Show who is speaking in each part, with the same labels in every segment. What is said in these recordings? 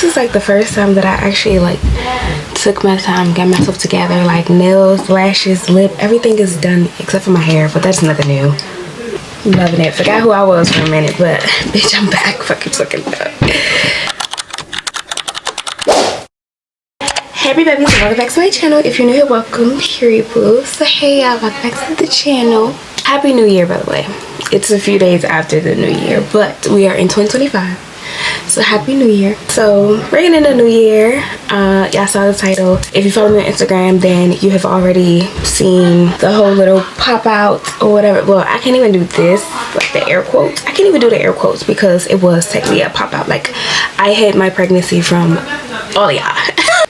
Speaker 1: is like the first time that I actually like took my time, got myself together, like nails, lashes, lip, everything is done except for my hair, but that's nothing new. Loving it. Forgot who I was for a minute, but bitch, I'm back. Fucking looking up. Hey everybody, so welcome back to my channel. If you're new here, welcome. Period, boo. So hey y'all, welcome back to the channel. Happy New Year, by the way. It's a few days after the New Year, but we are in 2025. So happy New Year. So bringing in the New Year, y'all saw the title. If you follow me on Instagram, then you have already seen the whole little pop out or whatever. Well, I can't even do this, like the air quotes. I can't even do the air quotes because it was technically a pop out. Like I hid my pregnancy from all y'all.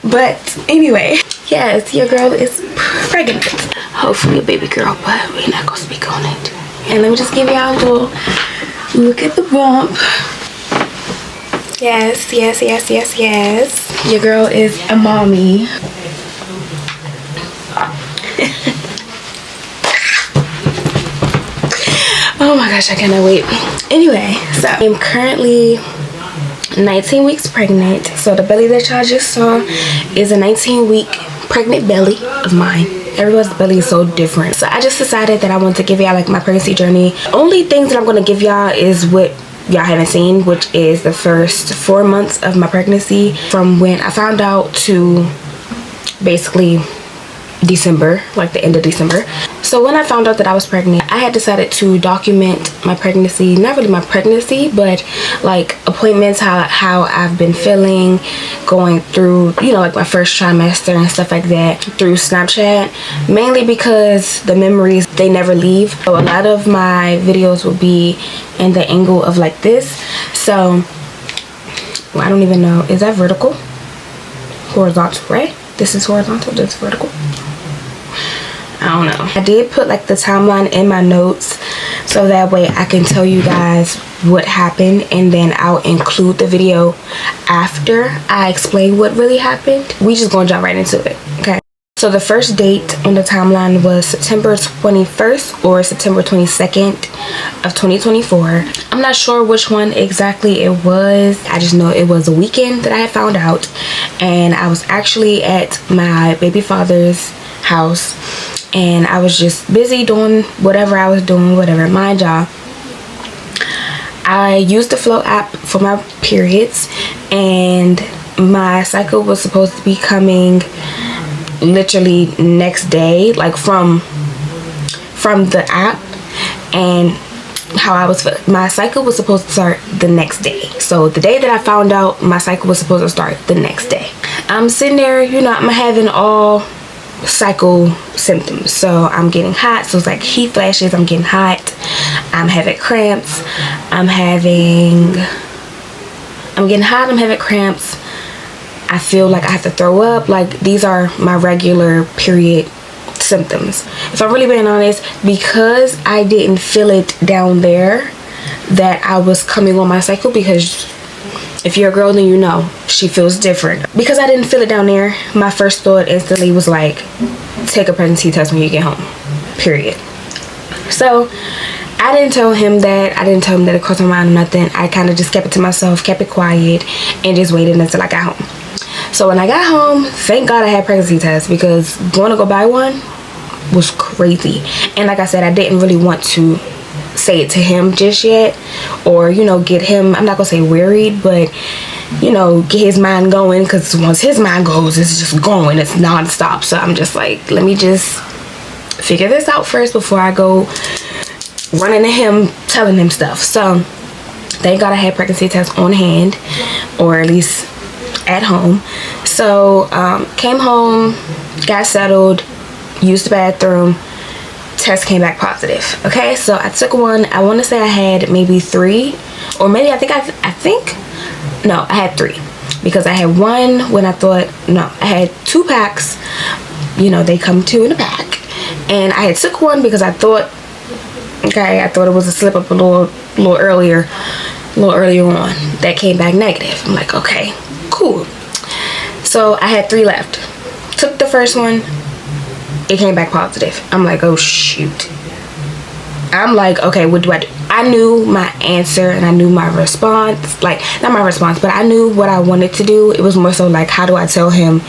Speaker 1: But anyway, yes, your girl is pregnant. Hopefully a baby girl, but we're not gonna speak on it. And let me just give y'all a little look at the bump. Yes, yes, yes, yes, yes. Your girl is a mommy. Oh my gosh, I cannot wait. Anyway, so I'm currently 19 weeks pregnant. So the belly that y'all just saw is a 19-week pregnant belly of mine. Everyone's belly is so different. So I just decided that I want to give y'all like my pregnancy journey. Only things that I'm going to give y'all is what y'all haven't seen, which is the first 4 months of my pregnancy, from when I found out to basically December, like the end of December. So when I found out that I was pregnant, I had decided to document my pregnancy, not really my pregnancy, but like appointments, how I've been feeling, going through, you know, like my first trimester and stuff like that through Snapchat, mainly because the memories, they never leave. So a lot of my videos will be in the angle of like this. So well, I don't even know, is that vertical? Horizontal, right? This is horizontal, this is vertical. I don't know. I did put like the timeline in my notes so that way I can tell you guys what happened, and then I'll include the video after I explain what really happened. We just gonna jump right into it, okay? So the first date on the timeline was September 21st or September 22nd of 2024. I'm not sure which one exactly it was. I just know it was a weekend that I had found out, and I was actually at my baby father's house, and I was just busy doing whatever I was doing, whatever. Mind y'all, I used the Flow app for my periods, and my cycle was supposed to be coming literally next day, like from the app. And how I was, my cycle was supposed to start the next day. So the day that I found out my cycle was supposed to start the next day, I'm sitting there, you know, I'm having all cycle symptoms. So I'm getting hot, so it's like heat flashes, I'm getting hot, I'm having cramps, I'm getting hot, I'm having cramps, I feel like I have to throw up. Like these are my regular period symptoms. If I'm really being honest, because I didn't feel it down there that I was coming on my cycle, because if you're a girl, then you know she feels different. Because I didn't feel it down there, my first thought instantly was like, take a pregnancy test when you get home, period. So I didn't tell him that. I didn't tell him that it crossed my mind or nothing. I kind of just kept it to myself, kept it quiet, and just waited until I got home. So when I got home, thank God I had pregnancy tests, because going to go buy one was crazy. And like I said, I didn't really want to say it to him just yet, or you know, get him, I'm not gonna say worried, but you know, get his mind going, because once his mind goes, it's just going, it's non-stop. So I'm just like, let me just figure this out first before I go running to him, telling him stuff. So thank God I had pregnancy tests on hand, or at least at home. So came home, got settled, used the bathroom, test came back positive. Okay, so I took one. I want to say I had maybe 3, or maybe I think no, I had 3, because I had one when I thought, no, I had 2 packs, you know, they come 2 in a pack, and I had took one because I thought, okay, I thought it was a slip up a little earlier on. That came back negative. I'm like, okay, cool. So I had 3 left. Took the first one, it came back positive. I'm like, oh shoot. I'm like, okay, what do? I I knew my answer and I knew my response. Like, not my response, but I knew what I wanted to do. It was more so like, how do I tell him,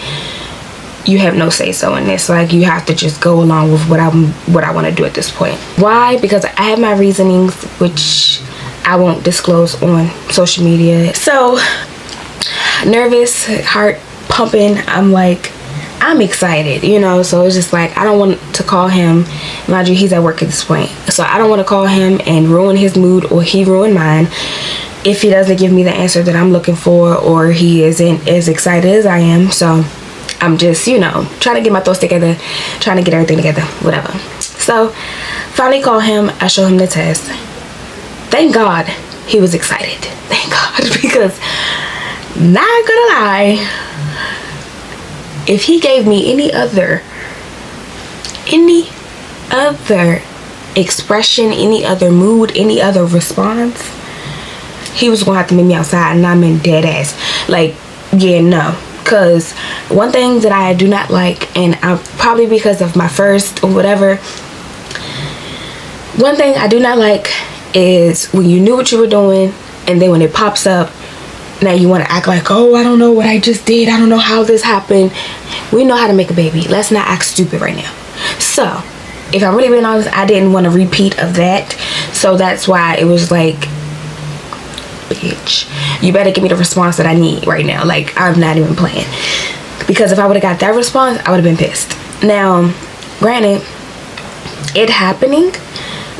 Speaker 1: you have no say so in this, like you have to just go along with what I want to do at this point. Why? Because I have my reasonings, which I won't disclose on social media. So nervous, heart pumping, I'm excited, you know. So it's just like, I don't want to call him, mind you, he's at work at this point, so I don't want to call him and ruin his mood, or he ruin mine, if he doesn't give me the answer that I'm looking for, or he isn't as excited as I am. So I'm just, you know, trying to get my thoughts together, trying to get everything together, whatever. So finally call him, I show him the test. Thank God he was excited. Thank God, because not gonna lie, if he gave me any other expression, any other mood, any other response, he was gonna have to meet me outside, and I'm in dead ass. Like, yeah, no. Because one thing that I do not like, and probably because of my first or whatever, one thing I do not like is when you knew what you were doing, and then when it pops up, now you want to act like, oh, I don't know what I just did, I don't know how this happened. We know how to make a baby. Let's not act stupid right now. So if I'm really being honest, I didn't want a repeat of that. So that's why it was like, bitch, you better give me the response that I need right now. Like, I'm not even playing, because if I would have got that response, I would have been pissed. Now granted, it happening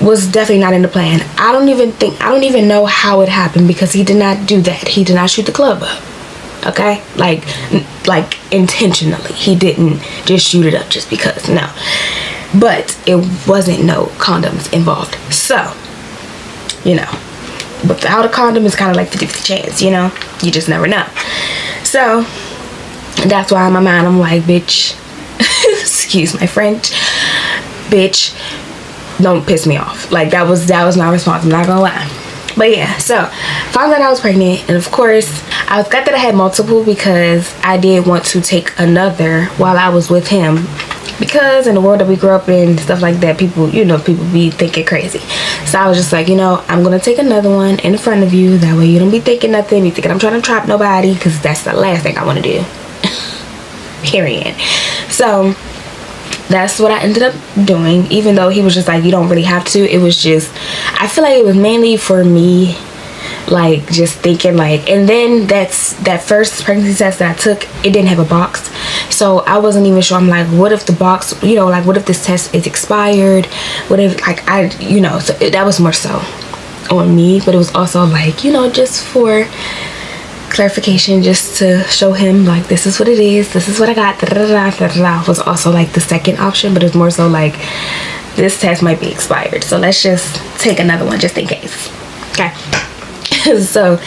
Speaker 1: was definitely not in the plan. I don't even know how it happened, because he did not do that. He did not shoot the club up, okay? Like intentionally. He didn't just shoot it up just because, no. But it wasn't no condoms involved. So, you know, without a condom, it's kind of like 50-50 chance, you know? You just never know. So that's why in my mind I'm like, bitch, excuse my French, bitch, don't piss me off. Like, that was my response, I'm not gonna lie. But yeah, so found out I was pregnant, and of course I was glad that I had multiple, because I did want to take another while I was with him, because in the world that we grew up in, stuff like that, people, you know, people be thinking crazy. So I was just like, you know, I'm gonna take another one in front of you, that way you don't be thinking nothing, you thinking I'm trying to trap nobody, because that's the last thing I want to do. Period. So that's what I ended up doing, even though he was just like, you don't really have to. It was just, I feel like it was mainly for me, like just thinking like, and then that first pregnancy test that I took, it didn't have a box, so I wasn't even sure. I'm like, what if the box, you know, like what if this test is expired, what if, like, you know, so that was more so on me, but it was also like, you know, just for clarification, just to show him like, this is what it is, this is what I got, was also like the second option, but it's more so like, this test might be expired, so let's just take another one just in case. Okay. So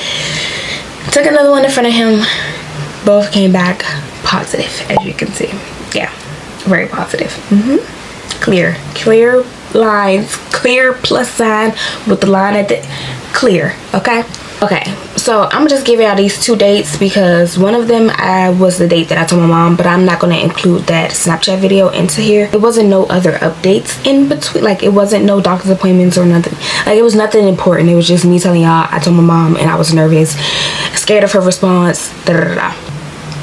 Speaker 1: took another one in front of him, both came back positive, as you can see. Yeah, very positive. Clear lines, clear plus sign with the line at the clear. Okay, so I'm gonna just give y'all these two dates, because one of them was the date that I told my mom, but I'm not gonna include that Snapchat video into here. It wasn't no other updates in between, like it wasn't no doctor's appointments or nothing. Like, it was nothing important. It was just me telling y'all I told my mom, and I was nervous, scared of her response,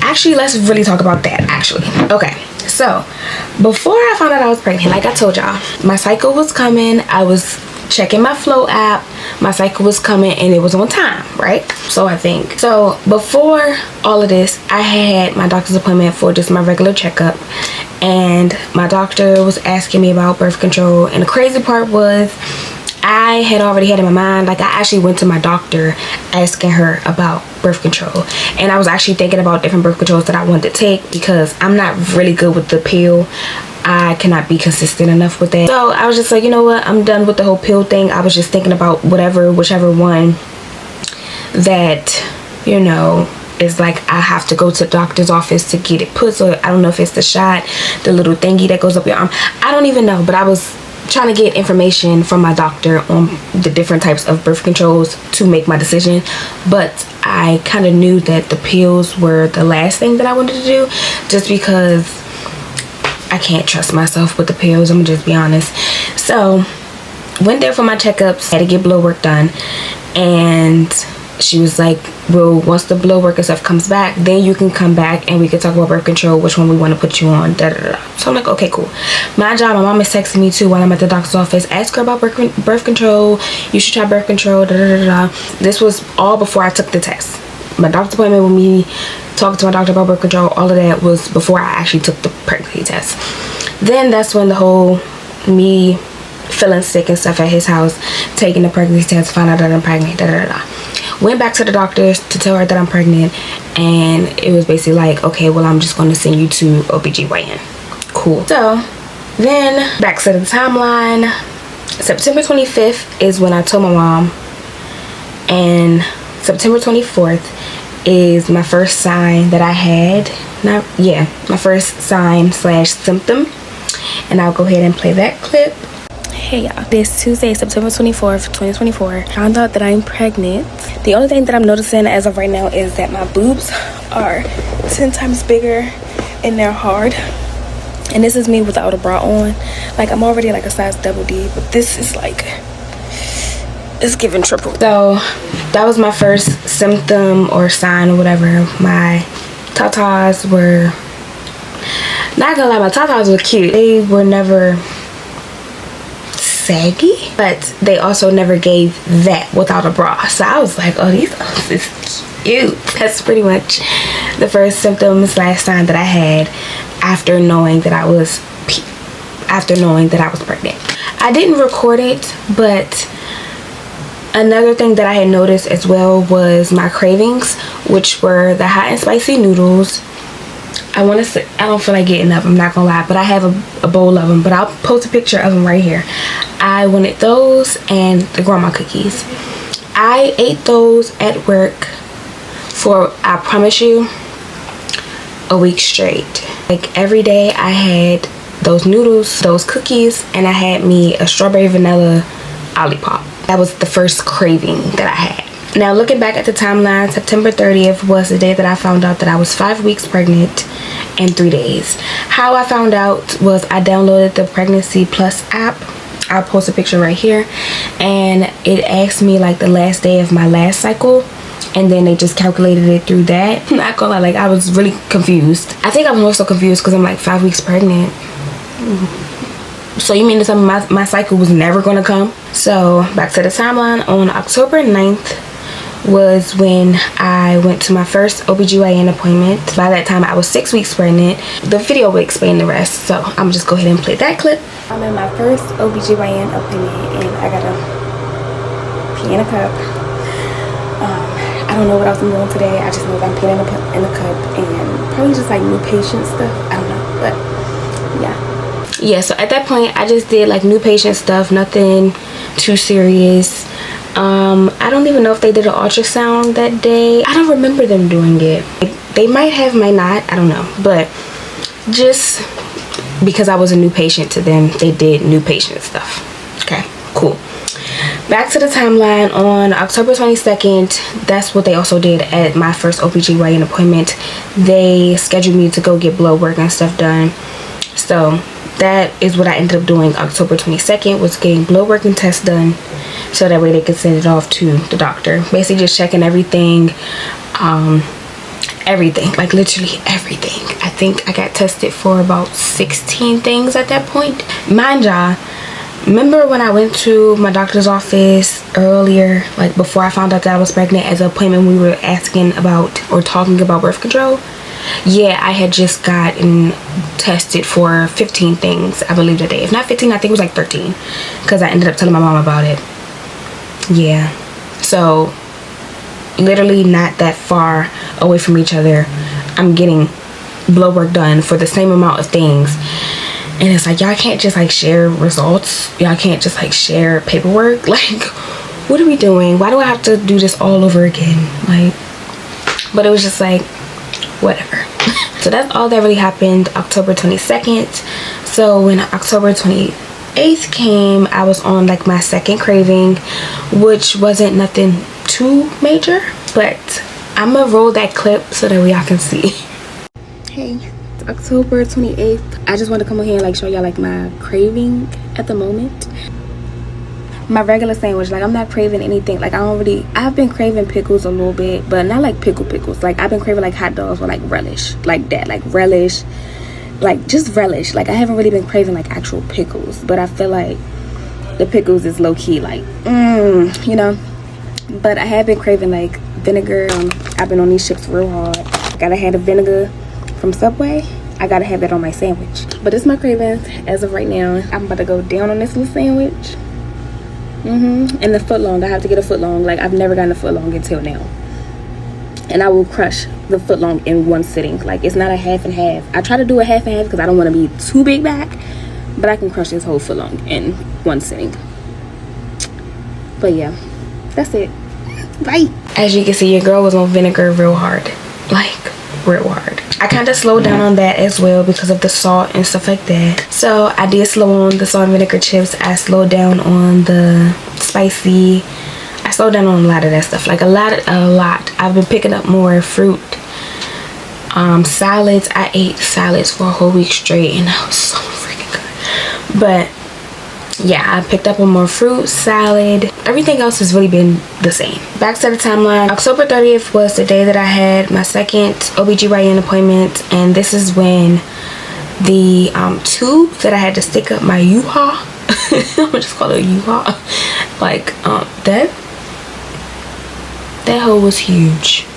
Speaker 1: Actually, let's really talk about that, actually. Okay, so before I found out I was pregnant, like I told y'all, my cycle was coming. I was checking my Flow app, my cycle was coming, and it was on time, right? So I think, so before all of this, I had my doctor's appointment for just my regular checkup, and my doctor was asking me about birth control, and the crazy part was, I had already had in my mind, like, I actually went to my doctor asking her about birth control, and I was actually thinking about different birth controls that I wanted to take, because I'm not really good with the pill. I cannot be consistent enough with that. So I was just like, you know what, I'm done with the whole pill thing. I was just thinking about whichever one that, you know, is like, I have to go to the doctor's office to get it put. So I don't know if it's the shot, the little thingy that goes up your arm, I don't even know, but I was trying to get information from my doctor on the different types of birth controls to make my decision. But I kind of knew that the pills were the last thing that I wanted to do, just because I can't trust myself with the pills, I'm gonna just be honest. So went there for my checkups, had to get blood work done, and she was like, well, once the blood work and stuff comes back, then you can come back and we can talk about birth control, which one we want to put you on, da da da. So I'm like, okay, cool. My mom is texting me too while I'm at the doctor's office. Ask her about birth control. You should try birth control, da da da da. This was all before I took the test. My doctor's appointment with me, talking to my doctor about birth control, all of that was before I actually took the pregnancy test. Then that's when the whole me feeling sick and stuff at his house, taking the pregnancy test, found out that I'm pregnant, da da da. Went back to the doctors to tell her that I'm pregnant, and it was basically like, okay, well, I'm just going to send you to OBGYN. Cool. So then back to the timeline. September 25th is when I told my mom, and September 24th is my first sign that I had. My first sign / symptom, and I'll go ahead and play that clip. Hey y'all, this Tuesday, September 24th, 2024, found out that I'm pregnant. The only thing that I'm noticing as of right now is that my boobs are 10 times bigger and they're hard. And this is me without a bra on. Like, I'm already like a size double D, but this is like, it's giving triple. So that was my first symptom or sign or whatever. My tatas were, not gonna lie, my tatas were cute. They were never saggy, but they also never gave that without a bra. So I was like, oh, this is cute. That's pretty much the first symptom / sign that I had after knowing that I was pregnant. I didn't record it, but another thing that I had noticed as well was my cravings, which were the hot and spicy noodles. I want to say, I don't feel like getting up, I'm not gonna lie, but I have a bowl of them, but I'll post a picture of them right here. I wanted those and the grandma cookies. I ate those at work for, I promise you, a week straight. Like, every day I had those noodles, those cookies, and I had me a strawberry vanilla Olipop. That was the first craving that I had. Now, looking back at the timeline, September 30th was the day that I found out that I was 5 weeks pregnant and 3 days. How I found out was I downloaded the Pregnancy Plus app. I'll post a picture right here. And it asked me like the last day of my last cycle. And then they just calculated it through that. I'm not gonna lie, like, I was really confused. I think I was more so confused because I'm like 5 weeks pregnant. So you mean to tell me my cycle was never gonna come? So back to the timeline. On October 9th was when I went to my first OBGYN appointment. By that time I was 6 weeks pregnant. The video will explain the rest, so I'm just go ahead and play that clip. I'm in my first OBGYN appointment and I got a pee in a cup. I don't know what else I'm doing today. I just know that I'm peeing in a cup and probably just like new patient stuff. I don't know, but yeah, so at that point I just did like new patient stuff, nothing too serious. I don't even know if they did an ultrasound that day. I don't remember them doing it. They might have, might not, I don't know, but just because I was a new patient to them, they did new patient stuff. Okay, cool. Back to the timeline. On October 22nd, that's what they also did at my first OBGYN appointment. They scheduled me to go get blood work and stuff done. So that is what I ended up doing. October 22nd was getting blood work and tests done, so that way they could send it off to the doctor. Basically just checking everything, everything, like literally everything. I think I got tested for about 16 things at that point. Mind y'all, remember when I went to my doctor's office earlier, like before I found out that I was pregnant, as an appointment we were asking about or talking about birth control? Yeah, I had just gotten tested for 15 things, I believe, that day. If not 15, I think it was like 13, because I ended up telling my mom about it. Yeah, so literally not that far away from each other, I'm getting blood work done for the same amount of things. And it's like, y'all can't just like share results, y'all can't just like share paperwork. Like, what are we doing? Why do I have to do this all over again? Like, but it was just like, whatever. So that's all that really happened October 22nd. So when October 28th came, I was on like my second craving, which wasn't nothing too major, but I'm gonna roll that clip so that y'all can see. Hey, it's October 28th. I just want to come over here and like show y'all like my craving at the moment. my regular sandwich. Like, I'm not craving anything. Like, I've been craving pickles a little bit, but not like pickles. Like, I've been craving like hot dogs with like relish, like that, like relish, like just relish. Like, I haven't really been craving like actual pickles, but I feel like the pickles is low-key like you know. But I have been craving like vinegar. I've been on these chips real hard. Gotta have the vinegar from Subway. I gotta have that on my sandwich. But it's my cravings as of right now. I'm about to go down on this little sandwich. And the footlong, I have to get a footlong. Like, I've never gotten a footlong until now, and I will crush the footlong in one sitting. Like, it's not a half and half. I try to do a half and half because I don't want to be too big back, but I can crush this whole footlong in one sitting. But yeah, that's it. Bye. As you can see, your girl was on vinegar real hard, like real hard. I kind of slowed down on that as well because of the salt and stuff like that. So I did slow on the salt and vinegar chips. I slowed down on the spicy. I slowed down on a lot of that stuff, like a lot. I've been picking up more fruit, salads. I ate salads for a whole week straight, and that was so freaking good. But yeah, I picked up on more fruit, salad. Everything else has really been the same. Back to the timeline. October 30th was the day that I had my second OBGYN appointment, and this is when the tube that I had to stick up my U-haul, I'm gonna just call it a U-haul, like that hole was huge.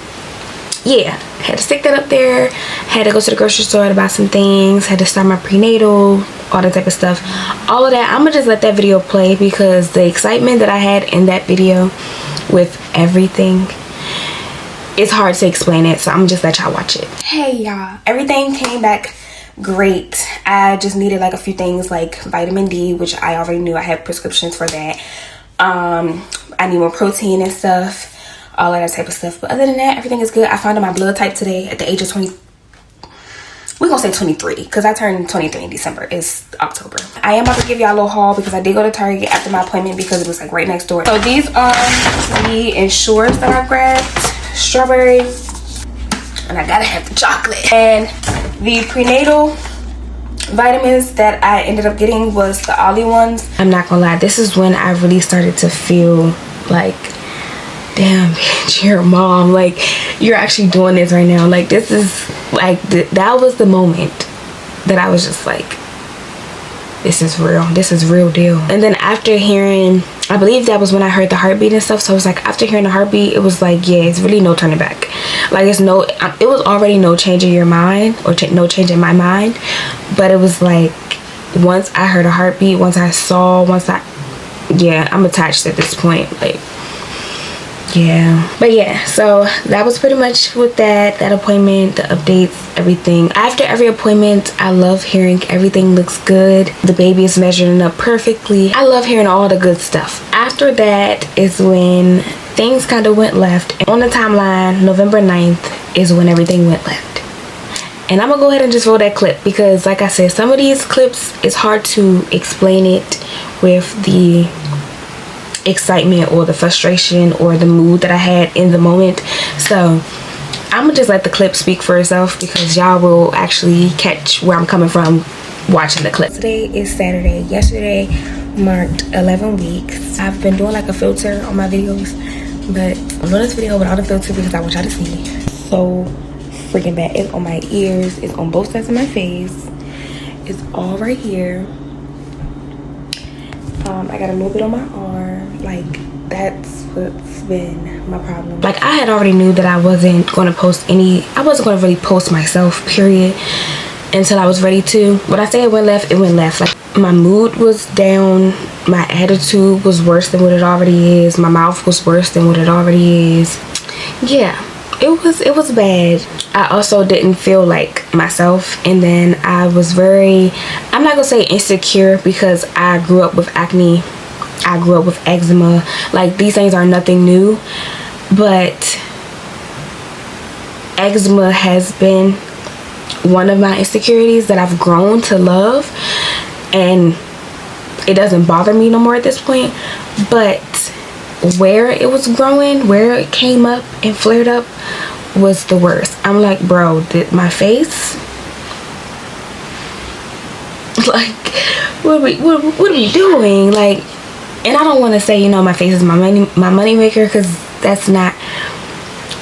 Speaker 1: Yeah, had to stick that up there, had to go to the grocery store to buy some things, had to start my prenatal, all that type of stuff. All of that, I'm gonna just let that video play because the excitement that I had in that video with everything, it's hard to explain it, so I'm just let y'all watch it. Hey y'all, everything came back great. I just needed like a few things like vitamin D, which I already knew. I had prescriptions for that. I need more protein and stuff, all of that type of stuff. But other than that, everything is good. I found out my blood type today at the age of 20. We're gonna say 23 because I turned 23 in December. It's October. I am about to give y'all a little haul because I did go to Target after my appointment because it was like right next door. So these are the Ensures that I grabbed. Strawberry, and I gotta have the chocolate. And the prenatal vitamins that I ended up getting was the Ollie ones. I'm not gonna lie, this is when I really started to feel like, damn bitch, you're a mom, like you're actually doing this right now. Like, this is like that was the moment that I was just like, this is real deal. And then after hearing, I believe that was when I heard the heartbeat and stuff, so I was like, after hearing the heartbeat, it was like, yeah, it's really no turning back. Like, it was already no change in your mind, or no change in my mind, but it was like, once I heard a heartbeat, yeah, I'm attached at this point, like, yeah. But yeah, so that was pretty much with that appointment, the updates, everything. After every appointment, I love hearing everything looks good, the baby is measuring up perfectly. I love hearing all the good stuff. After that is when things kind of went left. On the timeline, November 9th is when everything went left. And I'm gonna go ahead and just roll that clip because, like I said, some of these clips, it's hard to explain it with the excitement or the frustration or the mood that I had in the moment. So I'm gonna just let the clip speak for itself because y'all will actually catch where I'm coming from watching the clip. Today is Saturday. Yesterday marked 11 weeks. I've been doing like a filter on my videos, but I'm doing this video without a filter because I want y'all to see so freaking bad. It's on my ears, it's on both sides of my face, it's all right here. I got a little bit on my arm. Like, that's what's been my problem. Like, I had already knew that I wasn't going to post I wasn't going to really post myself, period, until I was ready to. When I say it went left, it went left. Like, my mood was down, my attitude was worse than what it already is, my mouth was worse than what it already is. Yeah, it was bad. I also didn't feel like myself, and then I was very, I'm not gonna say insecure because I grew up with acne, I grew up with eczema. Like, these things are nothing new, but eczema has been one of my insecurities that I've grown to love, and it doesn't bother me no more at this point. But where it was growing, where it came up and flared up, was the worst. I'm like, bro, my face, like, what are we doing? Like, And I don't want to say, you know, my face is my money maker, because that's not.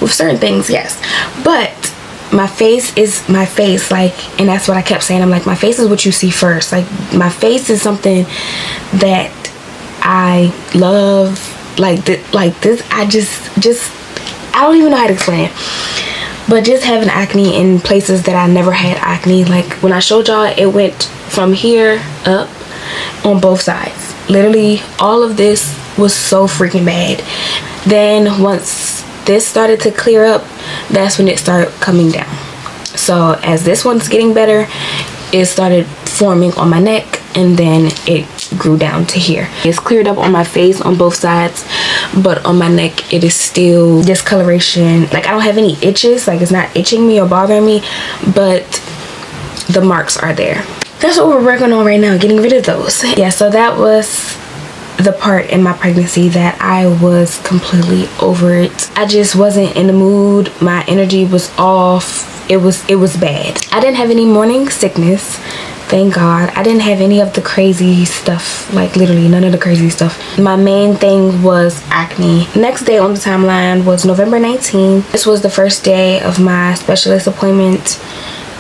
Speaker 1: With certain things, yes, but my face is my face, like, and that's what I kept saying. I'm like, my face is what you see first. Like, my face is something that I love. Like this, I just I don't even know how to explain it. But just having acne in places that I never had acne, like when I showed y'all, it went from here up on both sides. Literally, all of this was so freaking bad. Then once this started to clear up, that's when it started coming down. So as this one's getting better, it started forming on my neck, and then it grew down to here. It's cleared up on my face on both sides, but on my neck it is still discoloration. Like, I don't have any itches, like it's not itching me or bothering me, but the marks are there. That's what we're working on right now, getting rid of those. Yeah, so that was the part in my pregnancy that I was completely over it. I just wasn't in the mood. My energy was off. It was bad. I didn't have any morning sickness, thank God. I didn't have any of the crazy stuff, like literally none of the crazy stuff. My main thing was acne. Next day on the timeline was November 19th. This was the first day of my specialist appointment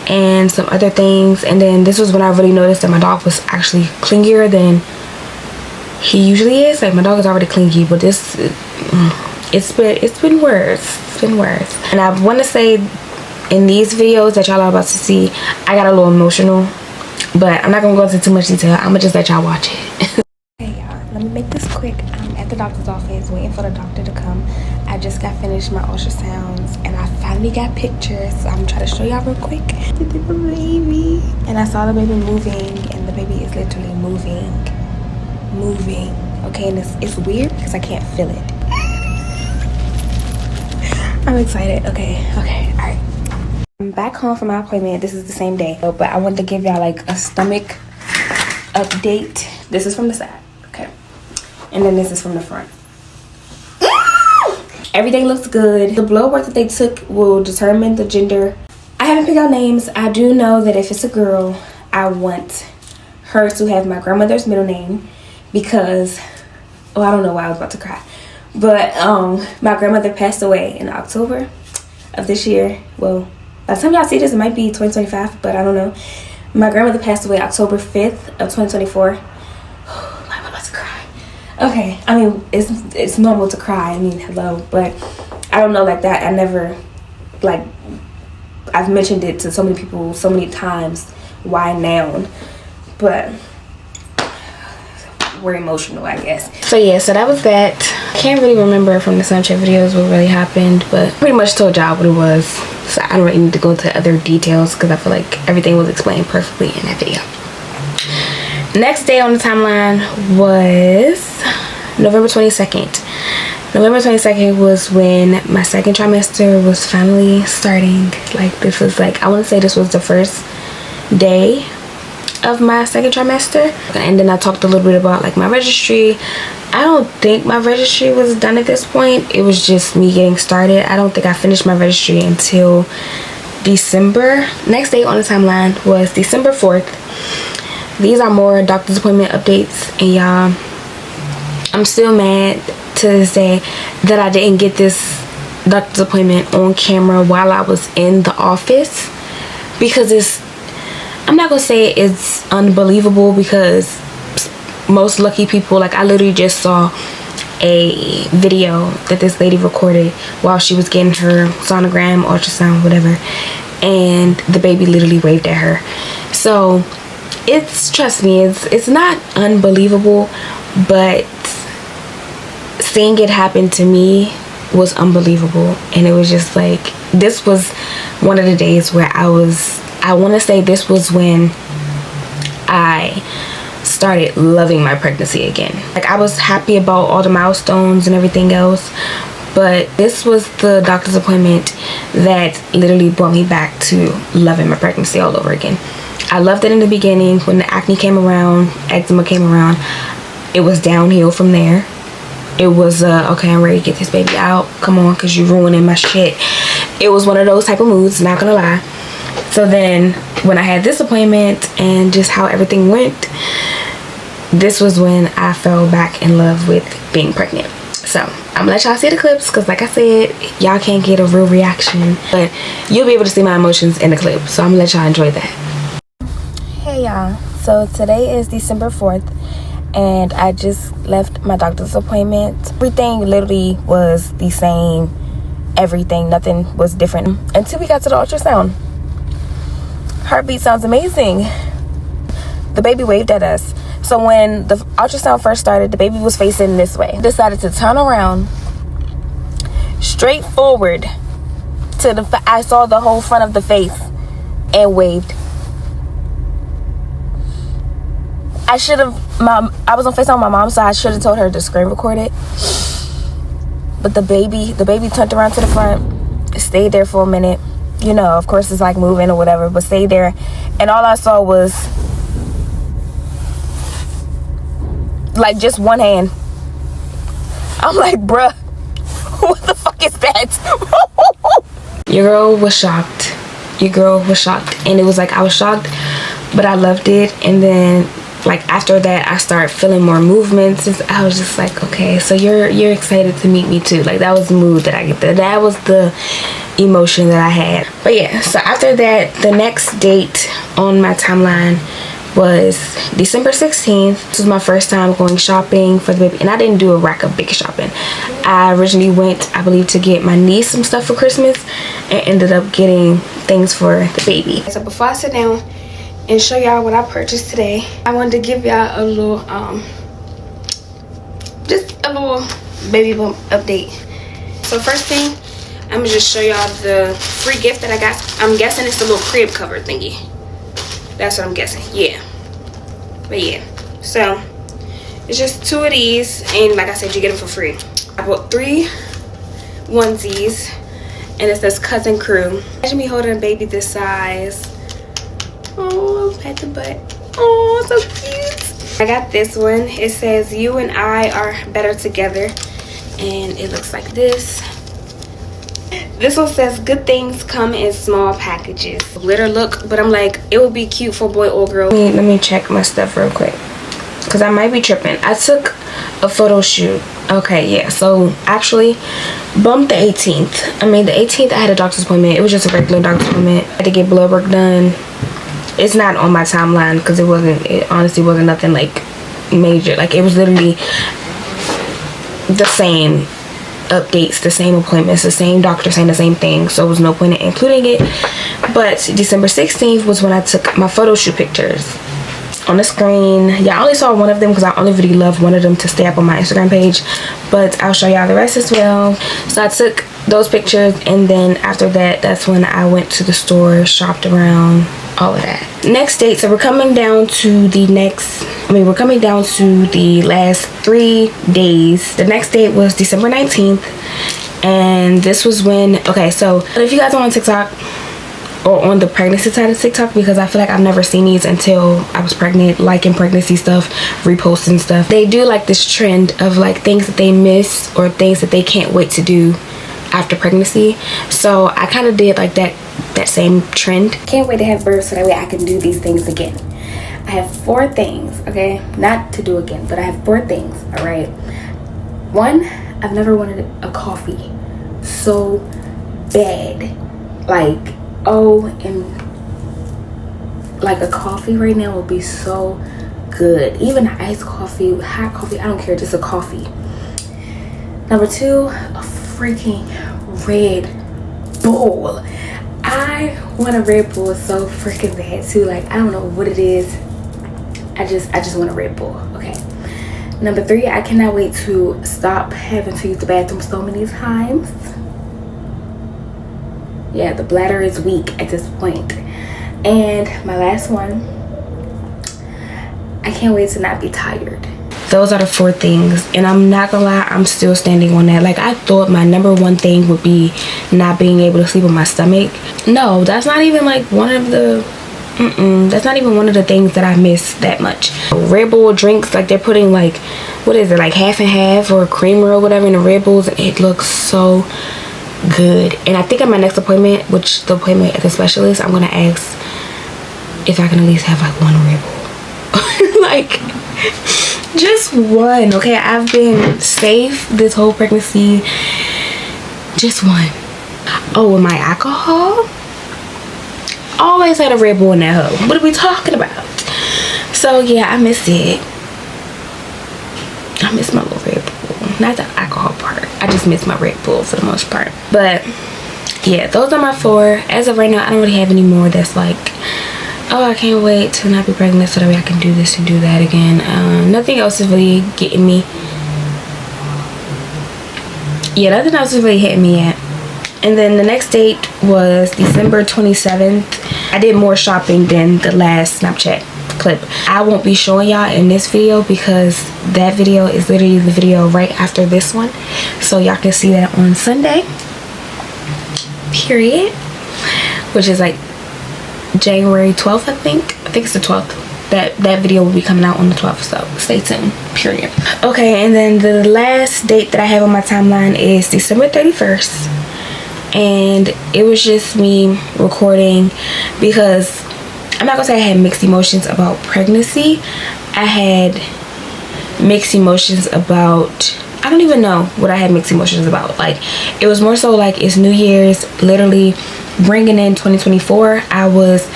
Speaker 1: and some other things, and then this was when I really noticed that my dog was actually clingier than he usually is. Like, my dog is already clingy, but this, it's been worse. And I want to say, in these videos that y'all are about to see, I got a little emotional, but I'm not gonna go into too much detail. I'm gonna just let y'all watch it. Hey y'all, let me make this quick. I'm at the doctor's office waiting for the doctor to come. I just got finished my ultrasounds and I finally got pictures, so I'm trying to show y'all real quick. The baby, and I saw the baby moving, and the baby is literally moving. Okay, and it's weird because I can't feel it. I'm excited. Okay, all right. I'm back home from my appointment. This is the same day, but I wanted to give y'all like a stomach update. This is from the side, okay, and then this is from the front. Everything looks good. The blood work that they took will determine the gender. I haven't picked out names. I do know that if it's a girl, I want her to have my grandmother's middle name, because I don't know why I was about to cry, but my grandmother passed away in October of this year. Well, by the time y'all see this, it might be 2025, but I don't know. My grandmother passed away October 5th of 2024. I'm about to cry. Okay, I mean, it's normal to cry. I mean, hello, but I don't know, like that. I never, like, I've mentioned it to so many people so many times. Why now? But we're emotional, I guess. So yeah, so that was that. I can't really remember from the Snapchat videos what really happened, but pretty much told y'all what it was. So I don't really need to go into other details because I feel like everything was explained perfectly in that video. Next day on the timeline was November 22nd. November 22nd was when my second trimester was finally starting. Like, this was like, I want to say this was the first day of my second trimester. And then I talked a little bit about like my registry. I don't think my registry was done at this point. It was just me getting started. I don't think I finished my registry until December. Next day on the timeline was December 4th. These are more doctor's appointment updates, and y'all, I'm still mad to this day that I didn't get this doctor's appointment on camera while I was in the office, because I'm not gonna say it's unbelievable, because most lucky people, like, I literally just saw a video that this lady recorded while she was getting her sonogram, ultrasound, whatever, and the baby literally waved at her. So trust me, it's not unbelievable, but seeing it happen to me was unbelievable. And it was just like, this was one of the days where I want to say this was when I started loving my pregnancy again. Like, I was happy about all the milestones and everything else, but this was the doctor's appointment that literally brought me back to loving my pregnancy all over again. I loved it in the beginning. When the acne came around, eczema came around, it was downhill from there. It was okay, I'm ready to get this baby out, come on, because you're ruining my shit. It was one of those type of moods, not gonna lie. So then when I had this appointment and just how everything went, this was when I fell back in love with being pregnant. So I'm gonna let y'all see the clips, because like I said, y'all can't get a real reaction, but you'll be able to see my emotions in the clip. So I'm gonna let y'all enjoy that. Hey y'all, so today is December 4th and I just left my doctor's appointment. Everything literally was the same, everything, nothing was different until we got to the ultrasound. Heartbeat sounds amazing. The baby waved at us. So when the ultrasound first started, the baby was facing this way. Decided to turn around, straight forward to the. I saw the whole front of the face, and waved. I should have. I was on FaceTime with my mom, so I should have told her to screen record it. But the baby turned around to the front, stayed there for a minute. You know, of course, it's like moving or whatever, but stayed there, and all I saw was, like, just one hand. I'm like, bruh, what the fuck is that? Your girl was shocked. And it was like, I was shocked, but I loved it. And then, like, after that, I started feeling more movements. I was just like, okay, so you're excited to meet me too. Like, that was the mood that I get there. That was the emotion that I had. But yeah, so after that, the next date on my timeline was December 16th. This was my first time going shopping for the baby, and I didn't do a rack of big shopping. I originally went, I believe, to get my niece some stuff for Christmas, and ended up getting things for the baby. So before I sit down and show y'all what I purchased today, I wanted to give y'all a little just a little baby bump update. So first thing, I'm gonna just show y'all the free gift that I got. I'm guessing it's a little crib cover thingy. That's what I'm guessing. Yeah. But yeah. So it's just 2 of these, and like I said, you get them for free. I bought 3 onesies, and it says cousin crew. Imagine me holding a baby this size. Oh, pat the butt. Oh, so cute. I got this one. It says you and I are better together, and it looks like this. This one says good things come in small packages. Glitter look, but I'm like, it would be cute for boy or girl. Let me check my stuff real quick, because I might be tripping. I took a photo shoot. Okay, yeah, so actually bumped the 18th. I mean, the 18th I had a doctor's appointment. It was just a regular doctor's appointment. I had to get blood work done. It's not on my timeline because it honestly wasn't nothing like major. Like, it was literally the same updates, the same appointments, the same doctor saying the same thing, so there was no point in including it. But December 16th was when I took my photo shoot pictures. On the screen, yeah, I only saw one of them because I only really loved one of them to stay up on my Instagram page, but I'll show y'all the rest as well. So I took those pictures, and then after that, that's when I went to the store, shopped around, all of that. Next date, so we're coming down to the last 3 days. The next date was December 19th, and this was when, okay, so if you guys are on TikTok or on the pregnancy side of TikTok, because I feel like I've never seen these until I was pregnant, liking pregnancy stuff, reposting stuff. They do like this trend of like things that they miss or things that they can't wait to do after pregnancy. So I kind of did like that same trend. Can't wait to have birth so that way I can do these things again. I have 4 things, okay? Not to do again, but I have 4 things, all right? 1, I've never wanted a coffee so bad. Like, oh, and like a coffee right now would be so good. Even iced coffee, hot coffee, I don't care, just a coffee. Number 2, a freaking Red Bull. I want a Red Bull so freaking bad too. Like, I don't know what it is. I just want a Red Bull. Okay. Number 3, I cannot wait to stop having to use the bathroom so many times. Yeah, the bladder is weak at this point. And my last one, I can't wait to not be tired. Those are the 4 things, and I'm not gonna lie, I'm still standing on that. Like, I thought my number 1 thing would be not being able to sleep on my stomach. No, that's not even like one of the that's not even one of the things that I miss that much. Red Bull drinks, like they're putting like, what is it, like half and half or creamer or whatever in the Red Bulls, and it looks so good. And I think at my next appointment, which the appointment at the specialist, I'm gonna ask if I can at least have like 1 Red Bull. Like, just one. Okay, I've been safe this whole pregnancy. Just one. Oh, and my alcohol, always had a Red Bull in that hoe. What are we talking about? So yeah, I miss it. I miss my little Red Bull. Not the alcohol part. I just miss my Red Bull for the most part. But yeah, those are my 4. As of right now, I don't really have any more that's like, oh, I can't wait to not be pregnant so that way I can do this and do that again. Nothing else is really getting me. Yeah, nothing else is really hitting me yet. And then the next date was December 27th. I did more shopping than the last Snapchat clip. I won't be showing y'all in this video because that video is literally the video right after this one. So y'all can see that on Sunday. Period. Which is like January 12th, I think. I think it's the 12th. That video will be coming out on the 12th, so stay tuned. Period. Okay, and then the last date that I have on my timeline is December 31st. And it was just me recording because I'm not gonna say I had mixed emotions about pregnancy. I had mixed emotions about, I don't even know what I had mixed emotions about. Like, it was more so like it's New Year's, literally bringing in 2024. I was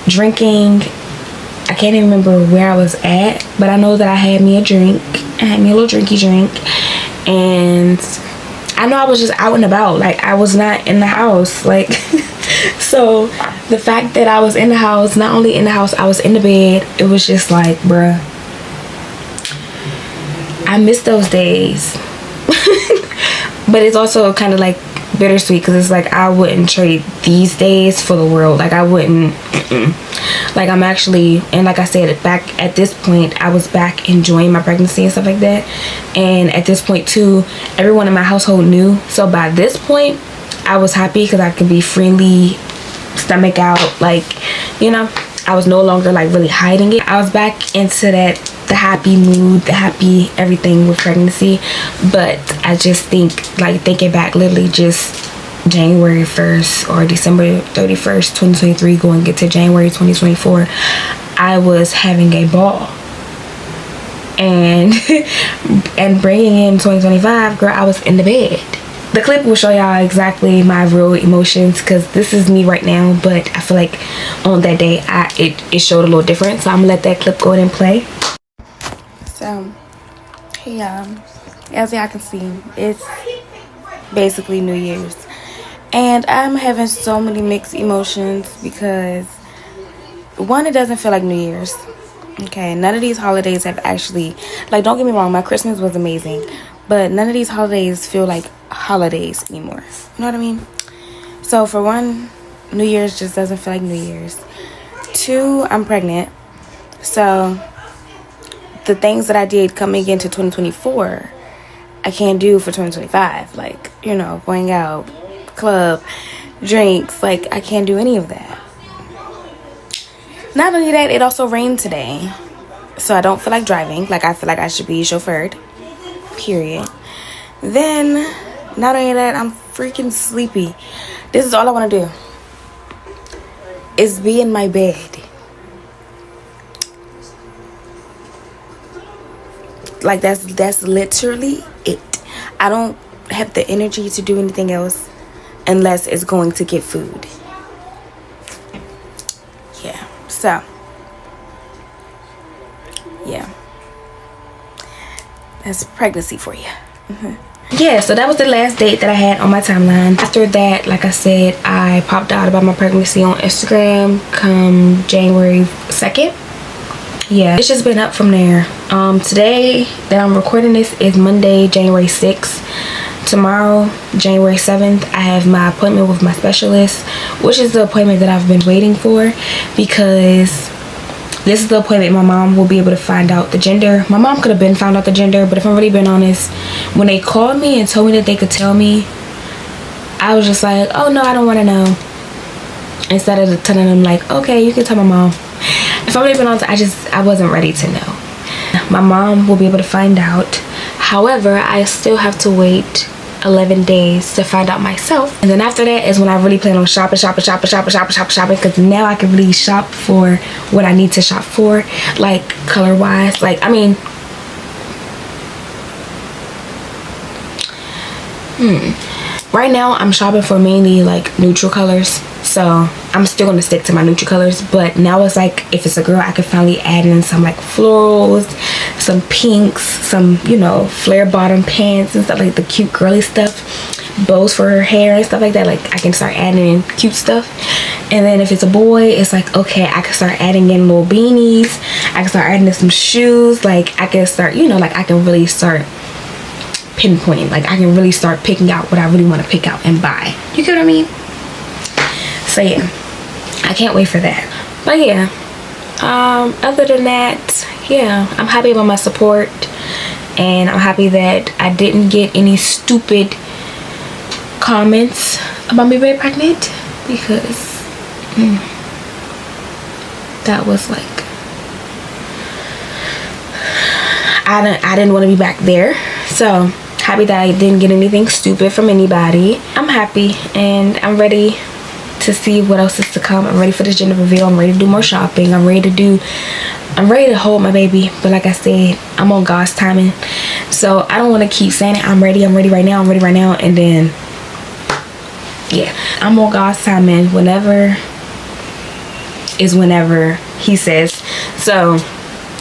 Speaker 1: drinking, I can't even remember where I was at, but I know that I had me a drink. I had me a little drinky drink, and I know I was just out and about. Like, I was not in the house. Like, so the fact that I was in the house, not only in the house, I was in the bed. It was just like, bruh, I miss those days. But it's also kind of like bittersweet because it's like I wouldn't trade these days for the world. Like, I wouldn't. Like, I'm actually, and like I said, back at this point, I was back enjoying my pregnancy and stuff like that. And at this point too, everyone in my household knew. So by this point, I was happy because I could be freely stomach out. Like, you know, I was no longer like really hiding it. I was back into that, the happy mood, the happy everything with pregnancy. But I just think, like, thinking back, literally just January 1st or December 31st 2023 going into January 2024, I was having a ball. And and bringing in 2025, girl, I was in the bed. The clip will show y'all exactly my real emotions because this is me right now, but I feel like on that day it showed a little different. So I'm gonna let that clip go ahead and play. So hey y'all, as y'all can see, it's basically New Year's. And I'm having so many mixed emotions because, one, it doesn't feel like New Year's. Okay, none of these holidays have actually, like, don't get me wrong, my Christmas was amazing, but none of these holidays feel like holidays anymore. You know what I mean? So for one, New Year's just doesn't feel like New Year's. 2, I'm pregnant. So the things that I did coming into 2024, I can't do for 2025. Like, you know, going out, club, drinks, like, I can't do any of that. Not only that, it also rained today, so I don't feel like driving. Like, I feel like I should be chauffeured, period. Then, not only that, I'm freaking sleepy. This is all I want to do, is be in my bed. Like, that's literally it. I don't have the energy to do anything else unless it's going to get food. Yeah, so yeah, that's pregnancy for you. Yeah, so that was the last date that I had on my timeline. After that, like I said, I popped out about my pregnancy on Instagram come January 2nd. Yeah, it's just been up from there. Today that I'm recording this is Monday, January 6th. Tomorrow, January 7th, I have my appointment with my specialist, which is the appointment that I've been waiting for because this is the appointment my mom will be able to find out the gender. My mom could have been found out the gender, but if I'm really being honest, when they called me and told me that they could tell me, I was just like, oh no, I don't want to know. Instead of telling them like, okay, you can tell my mom. If I'm really being honest, I wasn't ready to know. My mom will be able to find out. However, I still have to wait 11 days to find out myself. And then after that is when I really plan on shopping, because now I can really shop for what I need to shop for, like color wise. Like, I mean, right now I'm shopping for mainly like neutral colors, so I'm still gonna stick to my neutral colors. But now it's like, if it's a girl, I can finally add in some like florals, some pinks, some, you know, flare bottom pants and stuff, like the cute girly stuff, bows for her hair and stuff like that. Like, I can start adding in cute stuff. And then if it's a boy, it's like, okay, I can start adding in little beanies, I can start adding in some shoes. Like, I can start, you know, like I can really start pinpointing, like I can really start picking out what I really want to pick out and buy. You get what I mean? So yeah, I can't wait for that. But yeah, other than that, yeah, I'm happy about my support, and I'm happy that I didn't get any stupid comments about me being pregnant, because that was like, I didn't want to be back there. So happy that I didn't get anything stupid from anybody. I'm happy, and I'm ready to see what else is to come. I'm ready for this gender reveal. I'm ready to do more shopping. I'm ready to hold my baby. But like I said, I'm on God's timing, so I don't want to keep saying it. I'm ready right now, and then yeah, I'm on God's timing. Whenever is whenever he says. So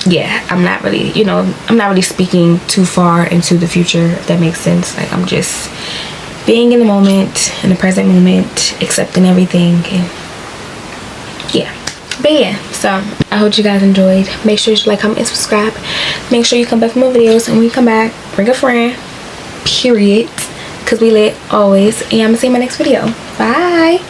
Speaker 1: yeah, I'm not really, you know, I'm not really speaking too far into the future, if that makes sense. Like, I'm just being in the moment, in the present moment, accepting everything, and yeah. But yeah, so I hope you guys enjoyed. Make sure you like, comment, and subscribe. Make sure you come back for more videos, and when you come back, bring a friend, period, because we lit always. And I'm gonna see you in my next video. Bye.